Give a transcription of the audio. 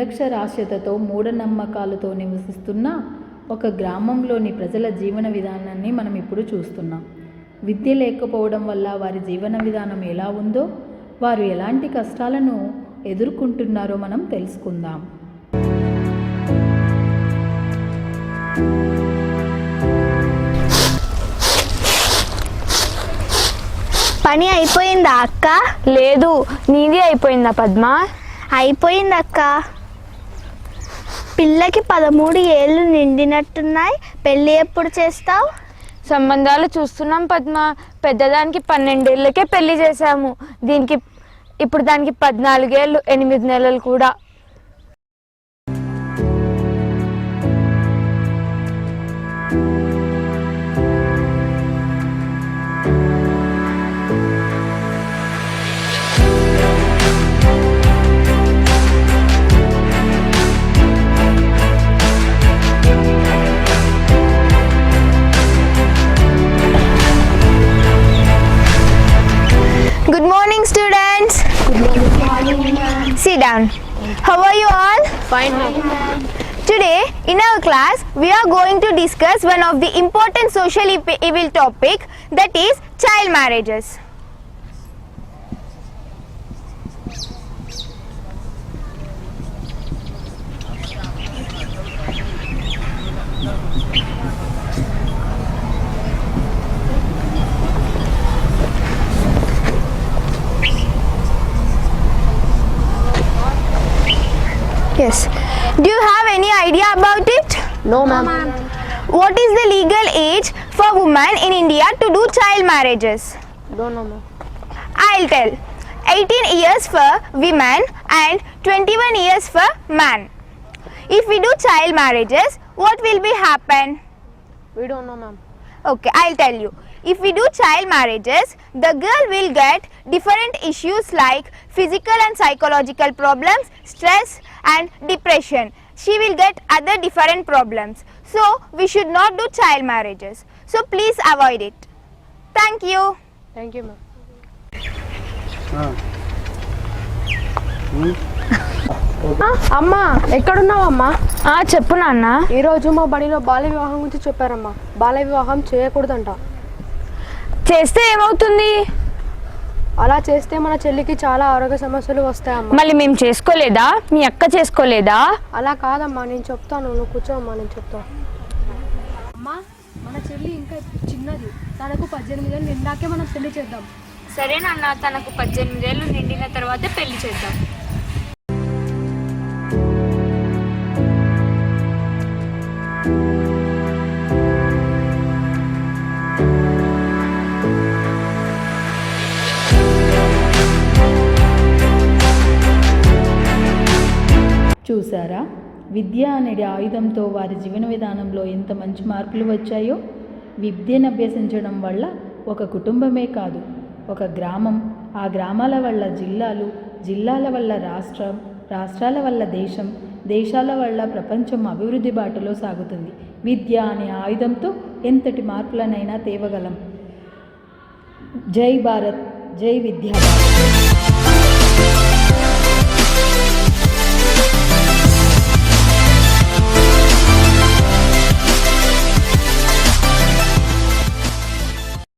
నిరక్షరాస్యతతో మూఢనమ్మకాలతో నివసిస్తున్న ఒక గ్రామంలోని ప్రజల జీవన విధానాన్ని మనం ఇప్పుడు చూస్తున్నాం. విద్య లేకపోవడం వల్ల వారి జీవన విధానం ఎలా ఉందో, వారు ఎలాంటి కష్టాలను ఎదుర్కొంటున్నారో మనం తెలుసుకుందాం. పని అయిపోయిందా అక్క? లేదు, నీది అయిపోయిందా పద్మ? అయిపోయింది అక్క. పిల్లకి 13 ఏళ్ళు నిండినట్టున్నాయి. పెళ్ళి ఎప్పుడు చేస్తావు? సంబంధాలు చూస్తున్నాం పద్మ. పెద్దదానికి 12 ఏళ్ళకే పెళ్లి చేశాము. ఇప్పుడు దానికి 14 ఏళ్ళు 8 నెలలు కూడా. Good morning, students. Good morning. Sit down. How are you all? Fine. Today, in our class, we are going to discuss one of the important social evil topic, that is child marriages. Yes. Do you have any idea about it? No, ma'am. What is the legal age for women in India to do child marriages? Don't know, ma'am. I'll tell. 18 years for women and 21 years for man. If we do child marriages, what will be happen? We don't know, ma'am. Okay, I'll tell you. If we do child marriages, the girl will get different issues like physical and psychological problems, stress and depression. She will get other different problems. So, we should not do child marriages. So, please avoid it. Thank you. Thank you, ma'am. అమ్మా, ఎక్కడున్నావమ్మా? చెప్పు నాన్న. ఈరోజు మా బడిలో బాల్య వివాహం గురించి చెప్పారమ్మా. బాల్య వివాహం చేయకూడదంట. చేస్తే ఏమవుతుంది? అలా చేస్తే మన చెల్లికి చాలా ఆరోగ్య సమస్యలు వస్తాయమ్మా. మళ్ళీ మేము చేసుకోలేదా? మీ అక్క చేసుకోలేదా? అలా కాదమ్మా, నేను చెప్తాను. నువ్వు కూర్చోమ్మా, నేను చెప్తాను. అమ్మా, మన చెల్లి ఇంకా చిన్నది. తనకు 18 ఏళ్ళు నిండాకే మనం పెళ్లి చేద్దాం. సరే నాన్న, తనకు 18 ఏళ్ళు నిండిన తర్వాతే పెళ్లి చేద్దాం. చూసారా, విద్య అనే ఆయుధంతో వారి జీవన విధానంలో ఎంత మంచి మార్పులు వచ్చాయో. విద్యను అభ్యసించడం వల్ల ఒక కుటుంబమే కాదు, ఒక గ్రామం, ఆ గ్రామాల వల్ల జిల్లాలు, జిల్లాల వల్ల రాష్ట్రం, రాష్ట్రాల వల్ల దేశం, దేశాల వల్ల ప్రపంచం అభివృద్ధి బాటలో సాగుతుంది. విద్య అనే ఆయుధంతో ఎంతటి మార్పులనైనా తేవగలం. జై భారత్, జై విద్యా భారత్.